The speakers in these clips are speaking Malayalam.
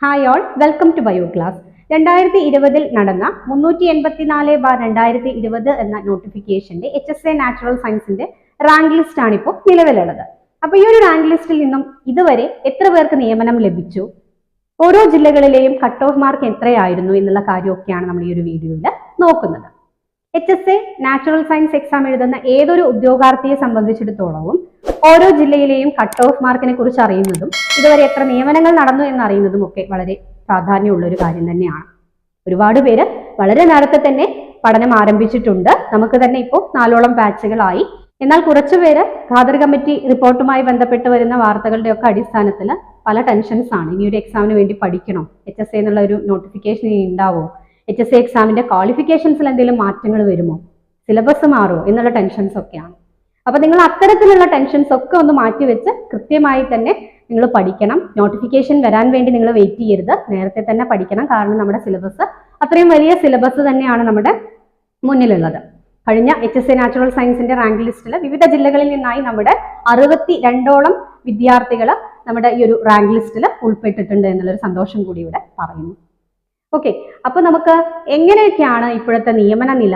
Hi all, welcome to bio class. 2020 നടന്ന 384/2020 എന്ന നോട്ടിഫിക്കേഷന്റെ HSA നാച്ചുറൽ സയൻസിന്റെ റാങ്ക് ലിസ്റ്റ് ആണ് ഇപ്പോൾ നിലവിലുള്ളത്. അപ്പൊ ഈ ഒരു റാങ്ക് ലിസ്റ്റിൽ നിന്നും ഇതുവരെ എത്ര പേർക്ക് നിയമനം ലഭിച്ചു, ഓരോ ജില്ലകളിലെയും കട്ട് ഓഫ് മാർക്ക് എത്രയായിരുന്നു എന്നുള്ള കാര്യമൊക്കെയാണ് നമ്മൾ ഈ ഒരു വീഡിയോയിൽ നോക്കുന്നത്. HSA നാച്ചുറൽ സയൻസ് എക്സാം എഴുതുന്ന ഏതൊരു ഉദ്യോഗാർത്ഥിയെ സംബന്ധിച്ചിടത്തോളവും ഓരോ ജില്ലയിലെയും കട്ട് ഓഫ് മാർക്കിനെ കുറിച്ച് അറിയുന്നതും ഇതുവരെ എത്ര നിയമനങ്ങൾ നടന്നു എന്ന് അറിയുന്നതും ഒക്കെ വളരെ പ്രാധാന്യമുള്ള ഒരു കാര്യം തന്നെയാണ്. ഒരുപാട് പേര് വളരെ നേരത്തെ തന്നെ പഠനം ആരംഭിച്ചിട്ടുണ്ട്. നമുക്ക് തന്നെ ഇപ്പോൾ 4ഓളം ബാച്ചുകളായി. എന്നാൽ കുറച്ചുപേര് ഖാദർ കമ്മിറ്റി റിപ്പോർട്ടുമായി ബന്ധപ്പെട്ട് വരുന്ന വാർത്തകളുടെ ഒക്കെ അടിസ്ഥാനത്തിൽ പല ടെൻഷൻസ് ആണ്. ഇനി ഒരു എക്സാമിന് വേണ്ടി പഠിക്കണോ, HSA എന്നുള്ള ഒരു നോട്ടിഫിക്കേഷൻ ഇനി ഉണ്ടാവോ, HSA എക്സാമിന്റെ ക്വാളിഫിക്കേഷൻസിൽ എന്തെങ്കിലും മാറ്റങ്ങൾ വരുമോ, സിലബസ് മാറുമോ എന്നുള്ള ടെൻഷൻസ് ഒക്കെയാണ്. അപ്പൊ നിങ്ങൾ അത്തരത്തിലുള്ള ടെൻഷൻസ് ഒക്കെ ഒന്ന് മാറ്റിവെച്ച് കൃത്യമായി തന്നെ നിങ്ങൾ പഠിക്കണം. നോട്ടിഫിക്കേഷൻ വരാൻ വേണ്ടി നിങ്ങൾ വെയിറ്റ് ചെയ്യരുത്, നേരത്തെ തന്നെ പഠിക്കണം. കാരണം നമ്മുടെ സിലബസ് അത്രയും വലിയ സിലബസ് തന്നെയാണ് നമ്മുടെ മുന്നിലുള്ളത്. കഴിഞ്ഞ HSA നാച്ചുറൽ സയൻസിന്റെ റാങ്ക് ലിസ്റ്റിൽ വിവിധ ജില്ലകളിൽ നിന്നായി നമ്മുടെ 62ഓളം വിദ്യാർത്ഥികൾ നമ്മുടെ ഈ ഒരു റാങ്ക് ലിസ്റ്റിൽ ഉൾപ്പെട്ടിട്ടുണ്ട് എന്നുള്ളൊരു സന്തോഷം കൂടി ഇവിടെ പറയുന്നു. ഓക്കെ, അപ്പൊ നമുക്ക് എങ്ങനെയൊക്കെയാണ് ഇപ്പോഴത്തെ നിയമന നില,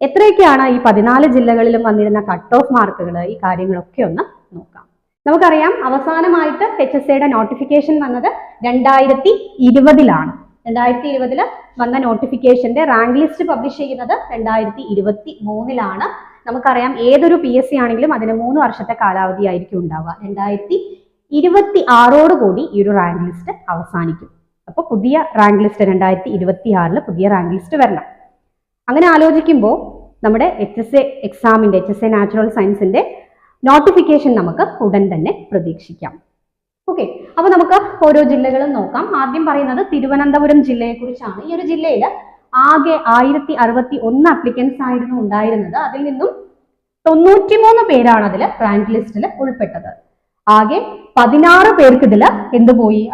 എത്രയൊക്കെയാണ് ഈ 14 ജില്ലകളിലും വന്നിരുന്ന കട്ട് ഓഫ് മാർക്കുകൾ, ഈ കാര്യങ്ങളൊക്കെ ഒന്ന് നോക്കാം. നമുക്കറിയാം, അവസാനമായിട്ട് HSAയുടെ നോട്ടിഫിക്കേഷൻ വന്നത് 2020 2020 വന്ന നോട്ടിഫിക്കേഷന്റെ റാങ്ക് ലിസ്റ്റ് പബ്ലിഷ് ചെയ്യുന്നത് 2023 നമുക്കറിയാം, ഏതൊരു PSC ആണെങ്കിലും അതിന് 3 വർഷത്തെ കാലാവധി ആയിരിക്കും ഉണ്ടാവുക. 2026 കൂടി ഈ ഒരു റാങ്ക് ലിസ്റ്റ് അവസാനിക്കും. അപ്പൊ പുതിയ റാങ്ക് ലിസ്റ്റ് 2026 പുതിയ റാങ്ക് ലിസ്റ്റ് വരണം. അങ്ങനെ ആലോചിക്കുമ്പോൾ നമ്മുടെ HSA നാച്ചുറൽ സയൻസിന്റെ നോട്ടിഫിക്കേഷൻ നമുക്ക് ഉടൻ തന്നെ പ്രതീക്ഷിക്കാം. ഓക്കെ, അപ്പൊ നമുക്ക് ഓരോ ജില്ലകളും നോക്കാം. ആദ്യം പറയുന്നത് തിരുവനന്തപുരം ജില്ലയെ കുറിച്ചാണ്. ഈ ഒരു ജില്ലയിൽ ആകെ 1061 അപ്ലിക്കൻസ് ആയിരുന്നു ഉണ്ടായിരുന്നത്. അതിൽ നിന്നും 93 പേരാണ് അതിൽ റാങ്ക് ലിസ്റ്റിൽ ഉൾപ്പെട്ടത്. ആകെ 16 പേർക്ക് ഇതിൽ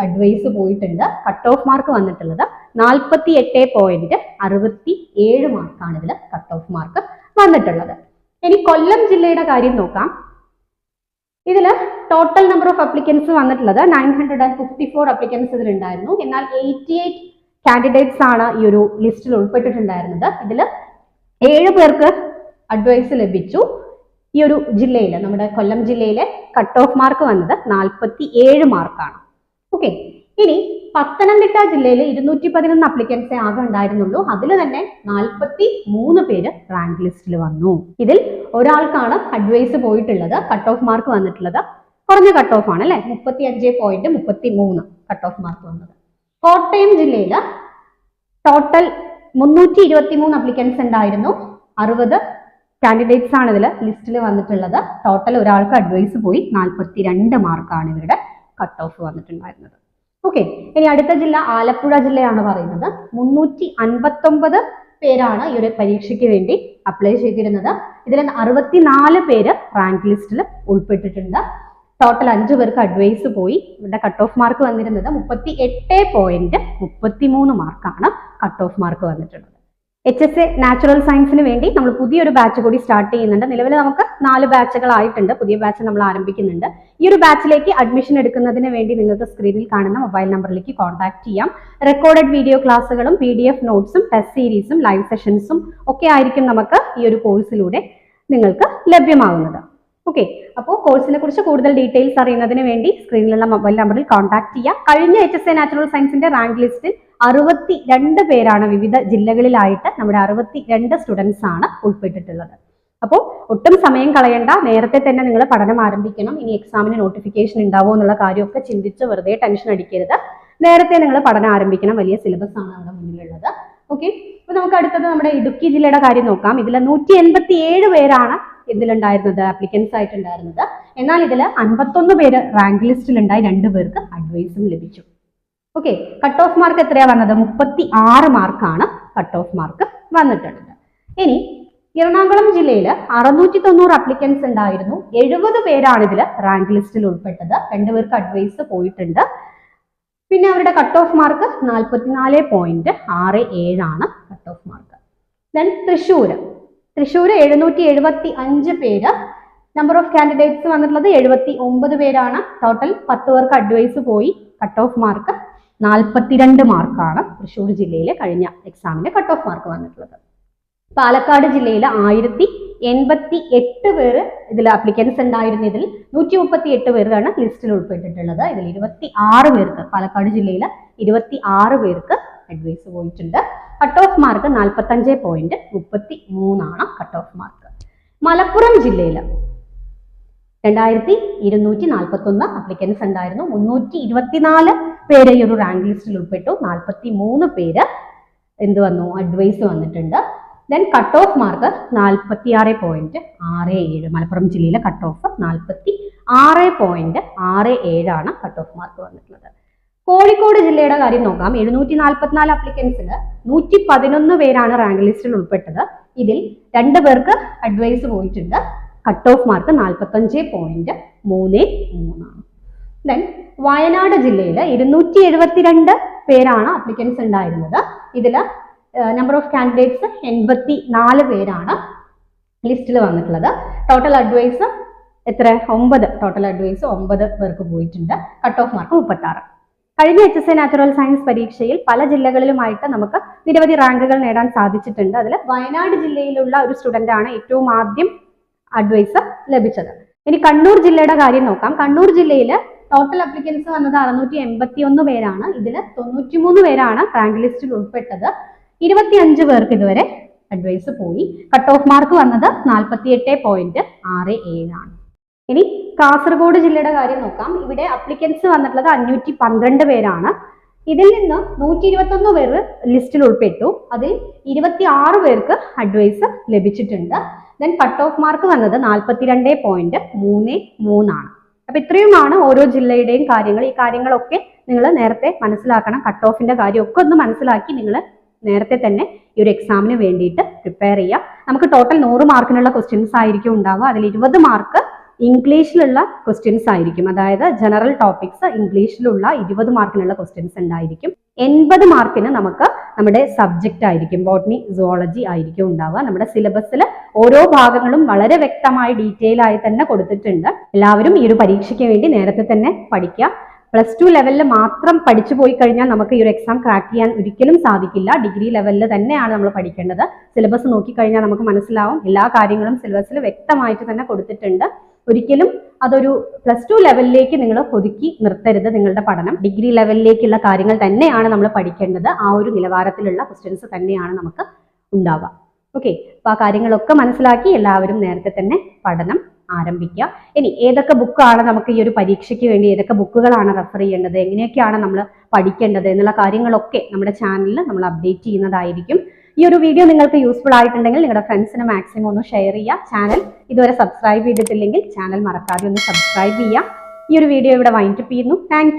അഡ്വൈസ് പോയിട്ടുണ്ട്. കട്ട് ഓഫ് മാർക്ക് വന്നിട്ടുള്ളത് 48.67 മാർക്കാണ് ഇതിൽ കട്ട് ഓഫ് മാർക്ക് വന്നിട്ടുള്ളത്. ഇനി കൊല്ലം ജില്ലയുടെ കാര്യം നോക്കാം. ഇതില് ടോട്ടൽ നമ്പർ ഓഫ് അപ്ലിക്കൻസ് വന്നിട്ടുള്ളത് 954 അപ്ലിക്കൻസ് ഇതിലുണ്ടായിരുന്നു. എന്നാൽ 88 കാൻഡിഡേറ്റ്സ് ആണ് ഈ ഒരു ലിസ്റ്റിൽ ഉൾപ്പെട്ടിട്ടുണ്ടായിരുന്നത്. ഇതിൽ 7 പേർക്ക് അഡ്വൈസ് ലഭിച്ചു. ഈ ഒരു ജില്ലയിൽ, നമ്മുടെ കൊല്ലം ജില്ലയിലെ കട്ട് ഓഫ് മാർക്ക് വന്നത് 47 മാർക്കാണ്. ഓക്കെ, ഇനി പത്തനംതിട്ട ജില്ലയിൽ 211 അപ്ലിക്കൻസേ ആകെ ഉണ്ടായിരുന്നുള്ളൂ. അതിൽ തന്നെ 43 പേര് റാങ്ക് ലിസ്റ്റിൽ വന്നു. ഇതിൽ ഒരാൾക്കാണ് അഡ്വൈസ് പോയിട്ടുള്ളത്. കട്ട് ഓഫ് മാർക്ക് വന്നിട്ടുള്ളത് കുറഞ്ഞ കട്ട് ഓഫ് ആണ് അല്ലെ, 35.33 കട്ട് ഓഫ് മാർക്ക് വന്നത്. കോട്ടയം ജില്ലയിൽ ടോട്ടൽ 323 അപ്ലിക്കൻസ് ഉണ്ടായിരുന്നു. 60 കാൻഡിഡേറ്റ്സ് ആണ് ഇതിൽ ലിസ്റ്റിൽ വന്നിട്ടുള്ളത്. ടോട്ടൽ ഒരാൾക്ക് അഡ്വൈസ് പോയി 42 മാർക്കാണ് ഇവരുടെ കട്ട് ഓഫ് വന്നിട്ടുണ്ടായിരുന്നത്. ഓക്കെ, ഇനി അടുത്ത ജില്ല ആലപ്പുഴ ജില്ലയാണ് പറയുന്നത്. 359 പേരാണ് ഈ ഒരു പരീക്ഷയ്ക്ക് വേണ്ടി അപ്ലൈ ചെയ്തിരുന്നത്. ഇതിൽ 64 പേര് റാങ്ക് ലിസ്റ്റിൽ ഉൾപ്പെട്ടിട്ടുണ്ട്. ടോട്ടൽ 5 പേർക്ക് അഡ്വൈസ് പോയി. ഇവരുടെ കട്ട് ഓഫ് മാർക്ക് വന്നിരുന്നത് 38.33 മാർക്കാണ് കട്ട് ഓഫ് മാർക്ക് വന്നിട്ടുള്ളത്. HSA നാച്ചുറൽ സയൻസിന് വേണ്ടി നമ്മൾ പുതിയൊരു ബാച്ച് കൂടി സ്റ്റാർട്ട് ചെയ്യുന്നുണ്ട്. നിലവിൽ നമുക്ക് 4 ബാച്ചുകളായിട്ടുണ്ട്. പുതിയ ബാച്ച് നമ്മൾ ആരംഭിക്കുന്നുണ്ട്. ഈ ഒരു ബാച്ചിലേക്ക് അഡ്മിഷൻ എടുക്കുന്നതിന് വേണ്ടി നിങ്ങൾക്ക് സ്ക്രീനിൽ കാണുന്ന മൊബൈൽ നമ്പറിലേക്ക് കോൺടാക്ട് ചെയ്യാം. റെക്കോർഡഡ് വീഡിയോ ക്ലാസ്സുകളും PDF നോട്ട്സും ടെസ്റ്റ് സീരീസും ലൈവ് സെഷൻസും ഒക്കെ ആയിരിക്കും നമുക്ക് ഈ ഒരു കോഴ്സിലൂടെ നിങ്ങൾക്ക് ലഭ്യമാകുന്നത്. ഓക്കെ, അപ്പോൾ കോഴ്സിനെ കുറിച്ച് കൂടുതൽ ഡീറ്റെയിൽസ് അറിയുന്നതിന് വേണ്ടി സ്ക്രീനിലുള്ള മൊബൈൽ നമ്പറിൽ കോൺടാക്ട് ചെയ്യാം. കഴിഞ്ഞ HSA നാച്ചുറൽ സയൻസിന്റെ റാങ്ക് ലിസ്റ്റിൽ 62 പേരാണ് വിവിധ ജില്ലകളിലായിട്ട് നമ്മുടെ 62 സ്റ്റുഡൻസ് ആണ് ഉൾപ്പെട്ടിട്ടുള്ളത്. അപ്പോൾ ഒട്ടും സമയം കളയണ്ട, നേരത്തെ തന്നെ നിങ്ങൾ പഠനം ആരംഭിക്കണം. ഇനി എക്സാമിന് നോട്ടിഫിക്കേഷൻ ഉണ്ടാവോ എന്നുള്ള കാര്യമൊക്കെ ചിന്തിച്ച് വെറുതെ ടെൻഷൻ അടിക്കരുത്. നേരത്തെ നിങ്ങൾ പഠനം ആരംഭിക്കണം. വലിയ സിലബസ് ആണ് നമ്മുടെ മുന്നിലുള്ളത്. ഓക്കെ, അപ്പൊ നമുക്ക് അടുത്തത് നമ്മുടെ ഇടുക്കി ജില്ലയുടെ കാര്യം നോക്കാം. ഇതിൽ 187 പേരാണ് ഇതിലുണ്ടായിരുന്നത്, അപ്ലിക്കൻസ് ആയിട്ടുണ്ടായിരുന്നത്. എന്നാൽ ഇതിൽ 51 പേര് റാങ്ക് ലിസ്റ്റിൽ ഉണ്ടായി, 2 പേർക്ക് അഡ്വൈസും ലഭിച്ചു. ഓക്കെ, കട്ട് ഓഫ് മാർക്ക് എത്രയാ വന്നത്? 36 മാർക്കാണ് കട്ട് ഓഫ് മാർക്ക് വന്നിട്ടുള്ളത്. ഇനി എറണാകുളം ജില്ലയിൽ 690 അപ്ലിക്കൻസ് ഉണ്ടായിരുന്നു. 70 പേരാണ് ഇതിൽ റാങ്ക് ലിസ്റ്റിൽ ഉൾപ്പെട്ടത്. 2 പേർക്ക് അഡ്വൈസ് പോയിട്ടുണ്ട്. പിന്നെ അവരുടെ കട്ട് ഓഫ് മാർക്ക് 44.67 ആണ് cut off mark. Then Thrissur 775 പേര് നമ്പർ ഓഫ് കാൻഡിഡേറ്റ്സ് വന്നിട്ടുള്ളത് 79 പേരാണ്. ടോട്ടൽ 10 പേർക്ക് അഡ്വൈസ് പോയി. കട്ട് ഓഫ് മാർക്ക് 42 മാർക്കാണ് തൃശ്ശൂർ ജില്ലയിലെ കഴിഞ്ഞ എക്സാമിന്റെ കട്ട് ഓഫ് മാർക്ക് വന്നിട്ടുള്ളത്. പാലക്കാട് ജില്ലയിൽ 1088 പേര് ഇതിൽ ആപ്ലിക്കൻസ് ഉണ്ടായിരുന്നു. ഇതിൽ 138 പേരാണ് ലിസ്റ്റിൽ ഉൾപ്പെട്ടിട്ടുള്ളത്. ഇതിൽ 26 പേർക്ക് പാലക്കാട് ജില്ലയിൽ 26 പേർക്ക് അഡ്വൈസ് പോയിട്ടുണ്ട്. കട്ട് ഓഫ് മാർക്ക് 45.33 ആണ് കട്ട് ഓഫ് മാർക്ക്. മലപ്പുറം ജില്ലയിൽ 2241 അപ്ലിക്കൻസ് ഉണ്ടായിരുന്നു. 324 പേര് ഈ ഒരു റാങ്ക് ലിസ്റ്റിൽ ഉൾപ്പെട്ടു. 43 പേര് എന്ത് വന്നു, അഡ്വൈസ് വന്നിട്ടുണ്ട്. Then cut off mark 46.67. Malappuram ജില്ലയിലെ കട്ട് ഓഫ് 46.67 ആണ് കട്ട് ഓഫ് മാർക്ക് വന്നിട്ടുള്ളത്. കോഴിക്കോട് ജില്ലയുടെ കാര്യം നോക്കാം. 744 അപ്ലിക്കൻസിൽ 111 പേരാണ് റാങ്ക് ലിസ്റ്റിൽ ഉൾപ്പെട്ടത്. ഇതിൽ 2 പേർക്ക് അഡ്വൈസ് പോയിട്ടുണ്ട്. കട്ട് ഓഫ് മാർക്ക് 45.33 ആണ്. ദെൻ വയനാട് ജില്ലയിൽ 272 പേരാണ് അപ്ലിക്കൻസ് ഉണ്ടായിരുന്നത്. ഇതിൽ നമ്പർ ഓഫ് കാൻഡിഡേറ്റ്സ് 84 പേരാണ് ലിസ്റ്റിൽ വന്നിട്ടുള്ളത്. ടോട്ടൽ അഡ്വൈസ് എത്ര? 9. ടോട്ടൽ അഡ്വൈസ് 9 പേർക്ക് പോയിട്ടുണ്ട്. Cut off mark 36. കഴിഞ്ഞ HSA നാച്ചുറൽ സയൻസ് പരീക്ഷയിൽ പല ജില്ലകളിലുമായിട്ട് നമുക്ക് നിരവധി റാങ്കുകൾ നേടാൻ സാധിച്ചിട്ടുണ്ട്. അതിൽ വയനാട് ജില്ലയിലുള്ള ഒരു സ്റ്റുഡന്റ് ആണ് ഏറ്റവും ആദ്യം അഡ്വൈസ് ലഭിച്ചത്. ഇനി കണ്ണൂർ ജില്ലയുടെ കാര്യം നോക്കാം. കണ്ണൂർ ജില്ലയിൽ ടോട്ടൽ അപ്ലിക്കൻസ് വന്നത് 681 പേരാണ്. ഇതിൽ 93 പേരാണ് റാങ്ക് ലിസ്റ്റിൽ ഉൾപ്പെട്ടത്. 25 പേർക്ക് ഇതുവരെ അഡ്വൈസ് പോയി. കട്ട് ഓഫ് മാർക്ക് വന്നത് 48.67 ആണ്. ഇനി കാസർഗോഡ് ജില്ലയുടെ കാര്യം നോക്കാം. ഇവിടെ അപ്ലിക്കൻസ് വന്നിട്ടുള്ളത് 512 പേരാണ്. ഇതിൽ നിന്ന് 121 പേര് ലിസ്റ്റിൽ ഉൾപ്പെട്ടു. അതിൽ 26 പേർക്ക് അഡ്വൈസ് ലഭിച്ചിട്ടുണ്ട്. ദെൻ കട്ട് ഓഫ് മാർക്ക് വന്നത് 42.33 ആണ്. അപ്പൊ ഇത്രയുമാണ് ഓരോ ജില്ലയുടെയും കാര്യങ്ങൾ. ഈ കാര്യങ്ങളൊക്കെ നിങ്ങൾ നേരത്തെ മനസ്സിലാക്കണം. കട്ട് ഓഫിന്റെ കാര്യമൊക്കെ ഒന്ന് മനസ്സിലാക്കി നിങ്ങൾ നേരത്തെ തന്നെ ഈ ഒരു എക്സാമിന് വേണ്ടിയിട്ട് പ്രിപ്പയർ ചെയ്യാം. നമുക്ക് ടോട്ടൽ 100 മാർക്കിനുള്ള ക്വസ്റ്റ്യൻസ് ആയിരിക്കും ഉണ്ടാവുക. അതിൽ 20 മാർക്ക് ഇംഗ്ലീഷിലുള്ള ക്വസ്റ്റ്യൻസ് ആയിരിക്കും. അതായത് ജനറൽ ടോപ്പിക്സ് ഇംഗ്ലീഷിലുള്ള 20 മാർക്കിനുള്ള ക്വസ്റ്റ്യൻസ് ഉണ്ടായിരിക്കും. 80 മാർക്കിന് നമുക്ക് നമ്മുടെ സബ്ജക്റ്റ് ആയിരിക്കും, ബോട്ടണി സുവോളജി ആയിരിക്കും ഉണ്ടാവുക. നമ്മുടെ സിലബസിൽ ഓരോ ഭാഗങ്ങളും വളരെ വ്യക്തമായി ഡീറ്റെയിൽ ആയി തന്നെ കൊടുത്തിട്ടുണ്ട്. എല്ലാവരും ഈ ഒരു പരീക്ഷയ്ക്ക് വേണ്ടി നേരത്തെ തന്നെ പഠിക്കുക. +2 ലെവലിൽ മാത്രം പഠിച്ചു പോയി കഴിഞ്ഞാൽ നമുക്ക് ഈ ഒരു എക്സാം ക്രാക്ക് ചെയ്യാൻ ഒരിക്കലും സാധിക്കില്ല. ഡിഗ്രി ലെവലിൽ തന്നെയാണ് നമ്മൾ പഠിക്കേണ്ടത്. സിലബസ് നോക്കിക്കഴിഞ്ഞാൽ നമുക്ക് മനസ്സിലാവും എല്ലാ കാര്യങ്ങളും സിലബസിൽ വ്യക്തമായിട്ട് തന്നെ കൊടുത്തിട്ടുണ്ട്. ഒരിക്കലും അതൊരു +2 ലെവലിലേക്ക് നിങ്ങൾ ഒതുക്കി നിർത്തരുത് നിങ്ങളുടെ പഠനം. ഡിഗ്രി ലെവലിലേക്കുള്ള കാര്യങ്ങൾ തന്നെയാണ് നമ്മൾ പഠിക്കേണ്ടത്. ആ ഒരു നിലവാരത്തിലുള്ള ക്വസ്റ്റ്യൻസ് തന്നെയാണ് നമുക്ക് ഉണ്ടാവുക. ഓക്കെ, അപ്പോൾ ആ കാര്യങ്ങളൊക്കെ മനസ്സിലാക്കി എല്ലാവരും നേരത്തെ തന്നെ പഠനം ആരംഭിക്കുക. ഇനി ഏതൊക്കെ ബുക്കാണ് നമുക്ക് ഈ ഒരു പരീക്ഷയ്ക്ക് വേണ്ടി, ഏതൊക്കെ ബുക്കുകളാണ് റെഫർ ചെയ്യേണ്ടത്, എങ്ങനെയൊക്കെയാണ് നമ്മൾ പഠിക്കേണ്ടത് എന്നുള്ള കാര്യങ്ങളൊക്കെ നമ്മുടെ ചാനലിൽ നമ്മൾ അപ്ഡേറ്റ് ചെയ്യുന്നതായിരിക്കും. ഈ ഒരു വീഡിയോ നിങ്ങൾക്ക് യൂസ്ഫുൾ ആയിട്ടുണ്ടെങ്കിൽ നിങ്ങളുടെ ഫ്രണ്ട്സിന് മാക്സിമം ഒന്ന് ഷെയർ ചെയ്യുക. ചാനൽ ഇതുവരെ സബ്സ്ക്രൈബ് ചെയ്തിട്ടില്ലെങ്കിൽ ചാനൽ മറക്കാതെ ഒന്ന് സബ്സ്ക്രൈബ് ചെയ്യുക. ഈ ഒരു വീഡിയോ ഇവിടെ വൈൻഡപ്പ് ചെയ്യുന്നു. താങ്ക്